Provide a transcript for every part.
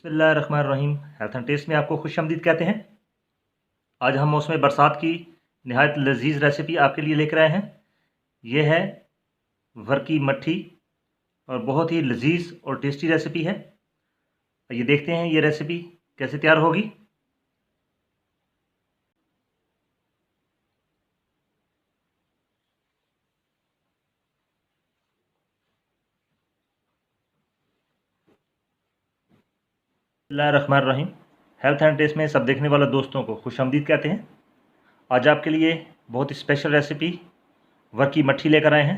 बिस्मिल्लाहिर्रहमानिर्रहीम। Health and test में आपको खुशामदीद कहते हैं। आज हम मौसम बरसात की नहायत लजीज रेसिपी आपके लिए लेकर आए हैं। ये है वर की मट्ठी और बहुत ही लजीज और टेस्टी रेसिपी है। ये देखते हैं ये रेसिपी कैसे तैयार होगी। बिस्मिल्लाहिर्रहमानिर्रहीम। हेल्थ एंड टेस्ट में सब देखने वाले दोस्तों को खुशामदीद कहते हैं। आज आपके लिए बहुत ही स्पेशल रेसिपी वर की मट्ठी लेकर आए हैं,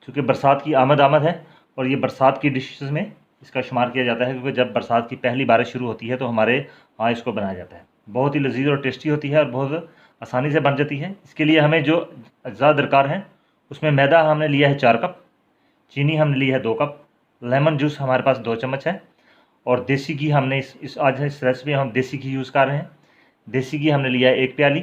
क्योंकि बरसात की आमद है और ये बरसात की डिशेस में इसका शुमार किया जाता है, क्योंकि जब बरसात की पहली बारिश शुरू होती है तो हमारे यहाँ इसको बनाया जाता है। बहुत ही लजीज और टेस्टी होती है और बहुत आसानी से बन जाती है। इसके लिए हमें जो अज्जा दरकार हैं, उसमें मैदा हमने लिया है 4 कप, चीनी हमने ली है 2 कप, लेमन जूस हमारे पास 2 चम्मच है और देसी घी हमने आज इस रेसिपी में हम देसी घी यूज़ कर रहे हैं। देसी घी हमने लिया है 1 प्याली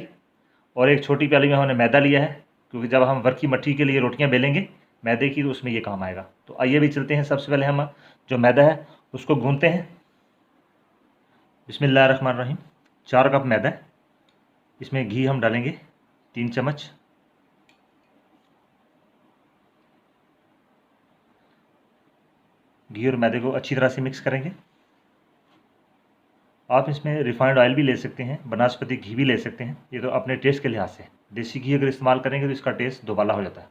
और एक छोटी प्याली में हमने मैदा लिया है, क्योंकि जब हम वर की मट्ठी के लिए रोटियां बेलेंगे मैदे की तो उसमें ये काम आएगा। तो आइए भी चलते हैं। सबसे पहले हम जो मैदा है उसको गूंथते हैं। बिस्मिल्लाहिर्रहमानिर्रहीम। 4 कप मैदा है, इसमें घी हम डालेंगे 3 चम्मच। घी और मैदे को अच्छी तरह से मिक्स करेंगे। आप इसमें रिफाइंड ऑयल भी ले सकते हैं, बनस्पति घी भी ले सकते हैं, ये तो अपने टेस्ट के लिहाज से। देसी घी अगर इस्तेमाल करेंगे तो इसका टेस्ट दोबाला हो जाता है।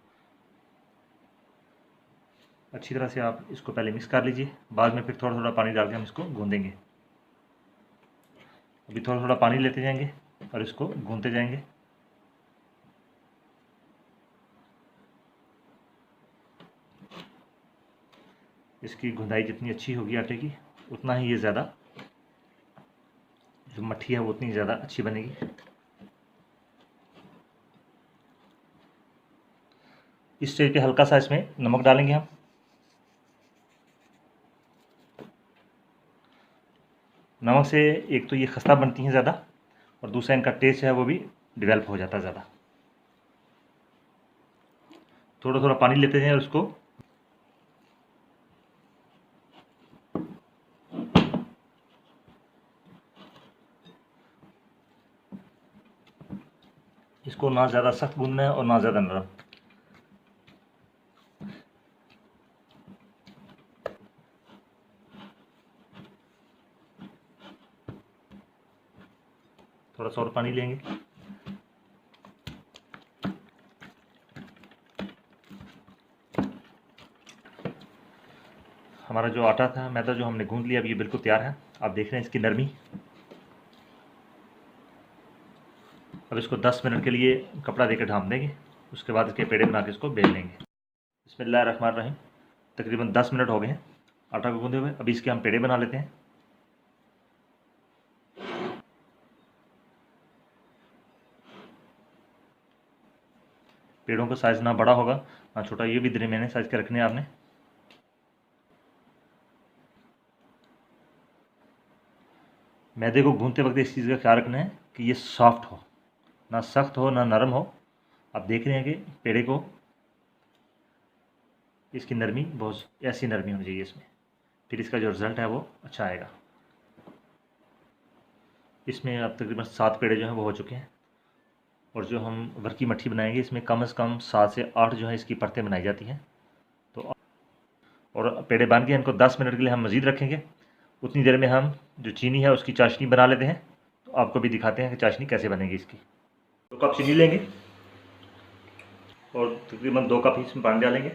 अच्छी तरह से आप इसको पहले मिक्स कर लीजिए, बाद में फिर थोड़ा थोड़ा पानी डाल के हम इसको गूंदेंगे। अभी थोड़ा थोड़ा पानी लेते जाएंगे और इसको गूंदते जाएंगे। इसकी गुंदाई जितनी अच्छी होगी आटे की, उतना ही ये ज़्यादा जो मट्ठी है वो उतनी ज़्यादा अच्छी बनेगी। इस स्टेज पे हल्का सा इसमें नमक डालेंगे हम। नमक से एक तो ये खस्ता बनती हैं ज़्यादा और दूसरा इनका टेस्ट है वो भी डेवलप हो जाता है ज़्यादा। थोड़ा थोड़ा पानी लेते हैं और उसको ना ज़्यादा सख्त गूंदना है और ना ज़्यादा नरम। थोड़ा सा और पानी लेंगे। हमारा जो आटा था, मैदा जो हमने गूंद लिया, अब ये बिल्कुल तैयार है। आप देख रहे हैं इसकी नरमी। अब इसको 10 मिनट के लिए कपड़ा देकर ढाँप देंगे, उसके बाद इसके पेड़े बना के इसको बेल लेंगे। बिस्मिल्लाहिर्रहमानिर्रहीम। तकरीबन 10 मिनट हो गए हैं आटा को गूंदे हुए। अभी इसके हम पेड़े बना लेते हैं। पेड़ों का साइज़ ना बड़ा होगा ना छोटा, ये भी दरमियाने साइज़ के रखने हैं आपने। मैदे को गूंदते वक्त इस चीज़ का ख्याल रखना है कि ये सॉफ्ट हो, ना सख्त हो ना नरम हो। आप देख रहे हैं कि पेड़े को इसकी नरमी बहुत ऐसी नरमी होनी चाहिए इसमें, फिर इसका जो रिज़ल्ट है वो अच्छा आएगा। इसमें अब तकरीबन 7 पेड़े जो हैं वो हो चुके हैं और जो हम वर की मट्ठी बनाएंगे इसमें कम से कम 7 से 8 जो है इसकी परतें बनाई जाती हैं। तो और पेड़े बांध के इनको 10 मिनट के लिए हम मज़ीद रखेंगे। उतनी देर में हम जो चीनी है उसकी चाशनी बना लेते हैं। तो आपको भी दिखाते हैं कि चाशनी कैसे बनेगी इसकी। 2 कप चीनी लेंगे और तकरीबन 2 कप इसमें पानी डालेंगे।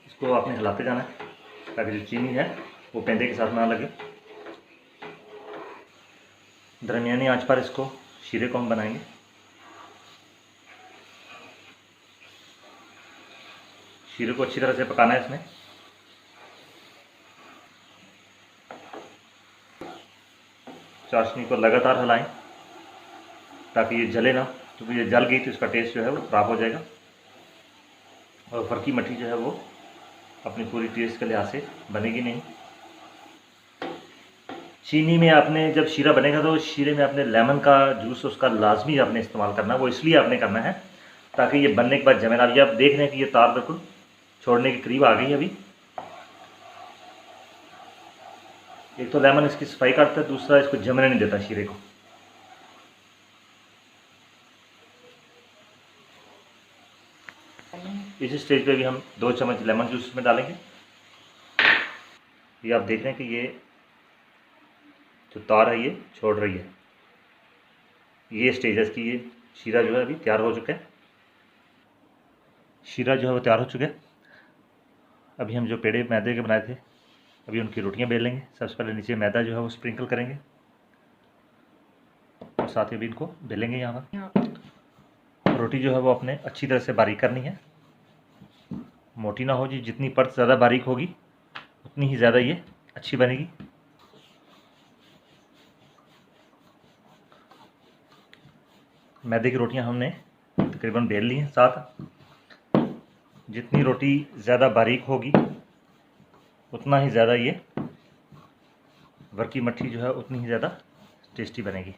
इसको आपने हिलाते जाना है ताकि जो चीनी है वो पेंदे के साथ ना लगे। दरमियानी आंच पर इसको शीरे को हम बनाएंगे। शीरे को अच्छी तरह से पकाना है इसमें। चाशनी को लगातार हिलाएं ताकि ये जले ना, क्योंकि ये जल गई तो इसका टेस्ट जो है वो ख़राब हो जाएगा और वर की मट्ठी जो है वो अपनी पूरी टेस्ट के लिहाज से बनेगी नहीं। चीनी में आपने जब शीरा बनेगा तो शीरे में आपने लेमन का जूस उसका लाजमी आपने इस्तेमाल करना है। वो इसलिए आपने करना है ताकि ये बनने के बाद जमे ना। अभी आप देख रहे हैं कि ये तार बिल्कुल छोड़ने के करीब आ गई है। अभी एक तो लेमन इसकी सफाई करता है, दूसरा इसको जमने नहीं देता शीरे को। इस स्टेज पे भी हम 2 चम्मच लेमन जूस में डालेंगे। ये आप देख रहे हैं कि ये जो तार है ये छोड़ रही है। ये स्टेज है इसकी। ये शीरा जो है अभी तैयार हो चुका है। शीरा जो है वो तैयार हो चुका है। अभी हम जो पेड़े मैदे के बनाए थे, अभी उनकी रोटियां बेल लेंगे। सबसे पहले नीचे मैदा जो है वो स्प्रिंकल करेंगे और साथ ही भी इनको बेलेंगे। यहाँ पर रोटी जो है वो अपने अच्छी तरह से बारीक करनी है, मोटी ना हो जी। जितनी परत ज़्यादा बारीक होगी उतनी ही ज़्यादा ये अच्छी बनेगी। मैदे की रोटियां हमने तकरीबन बेल ली हैं। साथ जितनी रोटी ज़्यादा बारीक होगी उतना ही ज़्यादा ये वर्की मट्ठी जो है उतनी ही ज़्यादा टेस्टी बनेगी।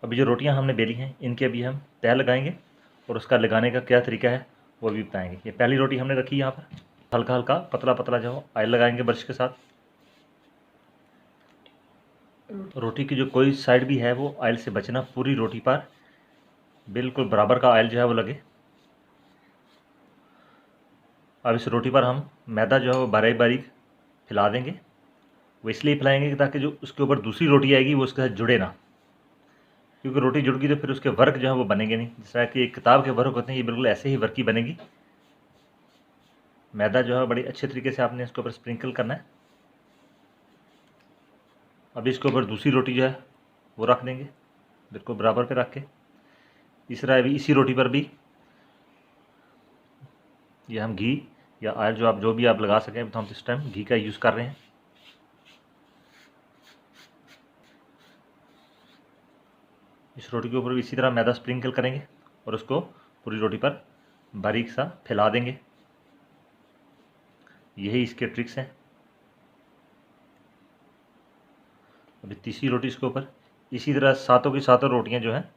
अभी जो रोटियां हमने बेली हैं इनके अभी हम तह लगाएंगे और उसका लगाने का क्या तरीका है वो भी बताएंगे। ये पहली रोटी हमने रखी यहाँ पर। हल्का हल्का पतला पतला जो ऑयल लगाएंगे ब्रश के साथ। रोटी की जो कोई साइड भी है वो ऑयल से बचना। पूरी रोटी पर बिल्कुल बराबर का ऑयल जो है वो लगे। अब इस रोटी पर हम मैदा जो है वो बारीक बारीक फैला देंगे। वो इसलिए फैलाएंगे ताकि जो उसके ऊपर दूसरी रोटी आएगी वो उसके साथ जुड़े ना, क्योंकि रोटी जुड़ गई तो फिर उसके वर्क जो है वो बनेंगे नहीं। जिस तरह कि एक किताब के वर्क होते हैं, ये बिल्कुल ऐसे ही वर्क की बनेगी। मैदा जो है बड़ी अच्छे तरीके से आपने इसके ऊपर स्प्रिंकल करना है। अभी इसके ऊपर दूसरी रोटी जो है वो रख देंगे, बिल्कुल बराबर पे रख के। तीसरा अभी इसी रोटी पर भी ये हम घी या ऑयल जो भी आप लगा सकें, तो हम इस टाइम घी का यूज़ कर रहे हैं। इस रोटी के ऊपर भी इसी तरह मैदा स्प्रिंकल करेंगे और उसको पूरी रोटी पर बारीक सा फैला देंगे। यही इसके ट्रिक्स हैं। अभी तीसरी रोटी इसके ऊपर इसी तरह सातों की सातों रोटियां जो हैं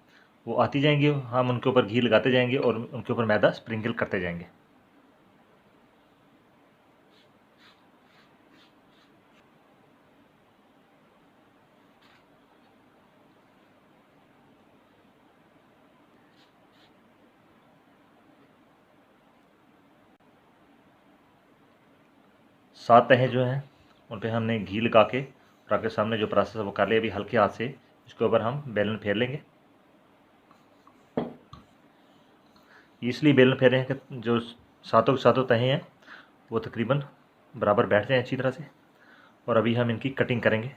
वो आती जाएंगी। हम उनके ऊपर घी लगाते जाएंगे और उनके ऊपर मैदा स्प्रिंकल करते जाएंगे। सात तहें जो हैं उन पर हमने घी लगा के और आपके सामने जो प्रोसेस है वो कर लिया। अभी हल्के हाथ से इसके ऊपर हम बेलन फेर लेंगे। इसलिए बेलन फेर रहे हैं कि जो सातों के सातों तहें हैं वो तकरीबन बराबर बैठ जाएं अच्छी तरह से। और अभी हम इनकी कटिंग करेंगे।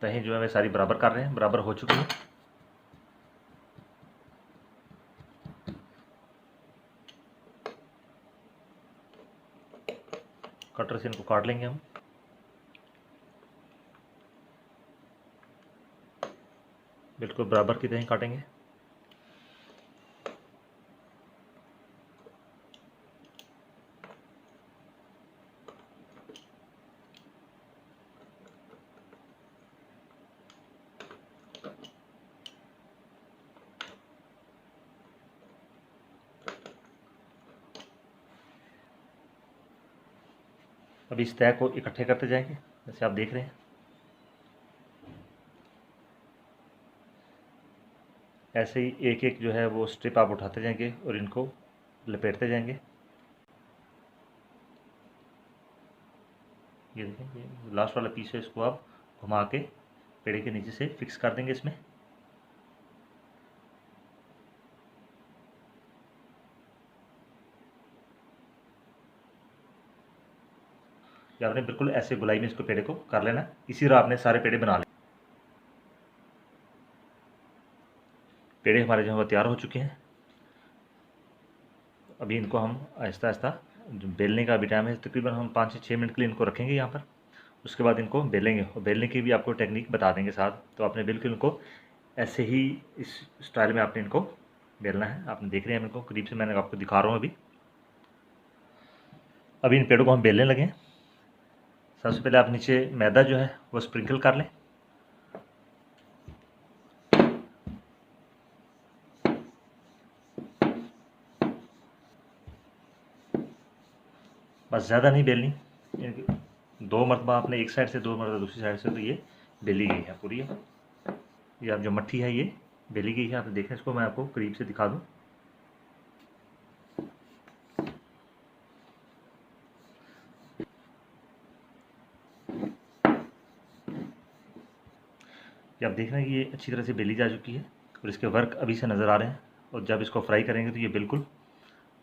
तहें जो है वे सारी बराबर कर रहे हैं, बराबर हो चुकी हैं। कटर से इनको काट लेंगे हम। बिल्कुल बराबर की तहें काटेंगे। अभी इस तह को इकट्ठे करते जाएंगे जैसे आप देख रहे हैं। ऐसे ही एक एक जो है वो स्ट्रिप आप उठाते जाएंगे और इनको लपेटते जाएंगे। ये देखें, ये लास्ट वाला पीस है, इसको आप घुमा के पेड़े के नीचे से फिक्स कर देंगे इसमें। या आपने बिल्कुल ऐसे गोलाई में इसको पेड़े को कर लेना। इसी तरह आपने सारे पेड़े बना लें। पेड़े हमारे जो है वो तैयार हो चुके हैं। अभी इनको हम आहिस्ता आहिस्ता जो बेलने का अभी टाइम है, तकरीबन हम 5 से 6 मिनट के लिए इनको रखेंगे यहाँ पर। उसके बाद इनको बेलेंगे और बेलने की भी आपको टेक्निक बता देंगे साथ। तो आपने बिल्कुल इनको ऐसे ही इस स्टाइल में आपने इनको बेलना है। आपने देख रहे हैं इनको करीब से, मैंने आपको दिखा रहा हूँ। अभी इन पेड़ों को हम बेलने लगे हैं। सबसे पहले आप नीचे मैदा जो है वो स्प्रिंकल कर लें। बस ज़्यादा नहीं बेलनी, 2 मरतबा आपने एक साइड से, 2 मरतबा दूसरी साइड से, तो ये बेली गई है पूरी। ये आप जो मट्ठी है ये बेली गई है। आप देखें इसको, मैं आपको करीब से दिखा दूँ। ये आप देख रहे हैं कि ये अच्छी तरह से बेली जा चुकी है और इसके वर्क अभी से नज़र आ रहे हैं। और जब इसको फ्राई करेंगे तो ये बिल्कुल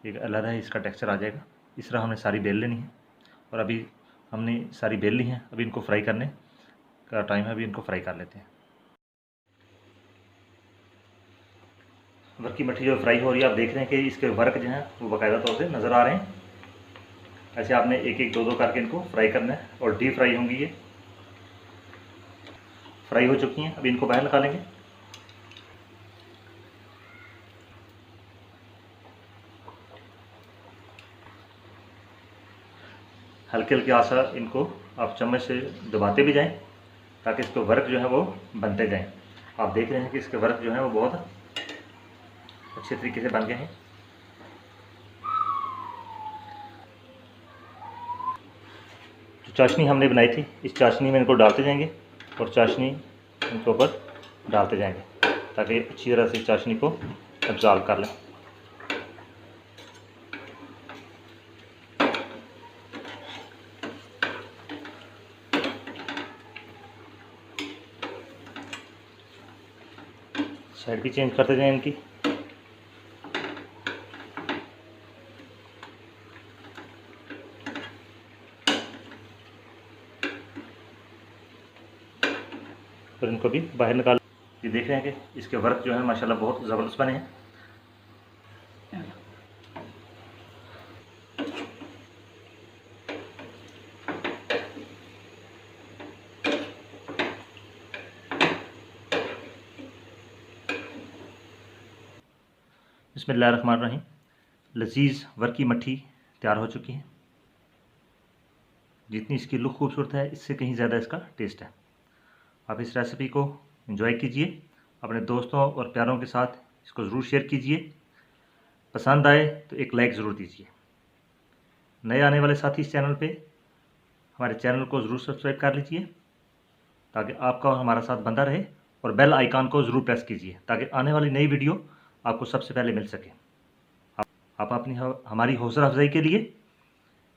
एक अलग है, इसका टेक्सचर आ जाएगा। इस तरह हमने सारी बेल लेनी है और अभी हमने सारी बेल ली हैं। अभी इनको फ्राई करने का टाइम है, अभी इनको फ्राई कर लेते हैं। वर्क की मट्ठी जो फ्राई हो रही है, आप देख रहे हैं कि इसके वर्क जो हैं वो बाकायदा तौर से नज़र आ रहे हैं। ऐसे आपने एक एक दो करके इनको फ्राई करना है और डीप फ्राई होंगी। ये फ्राई हो चुकी हैं, अभी इनको बाहर निकालेंगे। हल्के हल्के आसा इनको आप चम्मच से दबाते भी जाएं ताकि इसके वर्क जो है वो बनते जाएं। आप देख रहे हैं कि इसके वर्क जो है वो बहुत अच्छे तरीके से बन गए हैं। जो चाशनी हमने बनाई थी, इस चाशनी में इनको डालते जाएंगे और चाशनी इनके ऊपर डालते जाएंगे ताकि अच्छी तरह से चाशनी को एब्जॉर्ब कर लें। साइड भी चेंज करते जाएं इनकी। फिर इनको भी बाहर निकाल। ये देख रहे हैं कि इसके वर्क जो है माशाल्लाह बहुत ज़बरदस्त बने हैं। बिस्मिल्लाहिर्रहमानिर्रहीम। लजीज़ वर्क की मट्ठी तैयार हो चुकी है। जितनी इसकी लुक खूबसूरत है, इससे कहीं ज़्यादा इसका टेस्ट है। आप इस रेसिपी को एंजॉय कीजिए, अपने दोस्तों और प्यारों के साथ इसको ज़रूर शेयर कीजिए। पसंद आए तो एक लाइक ज़रूर दीजिए। नए आने वाले साथी इस चैनल पे हमारे चैनल को ज़रूर सब्सक्राइब कर लीजिए ताकि आपका और हमारा साथ बंधा रहे, और बेल आइकन को ज़रूर प्रेस कीजिए ताकि आने वाली नई वीडियो आपको सबसे पहले मिल सके। आप अपनी हमारी हौसला अफजाई के लिए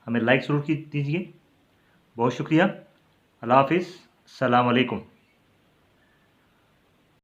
हमें लाइक ज़रूर दीजिए। बहुत शुक्रिया। अल्लाह हाफिज़। अस्सलाम वालेकुम।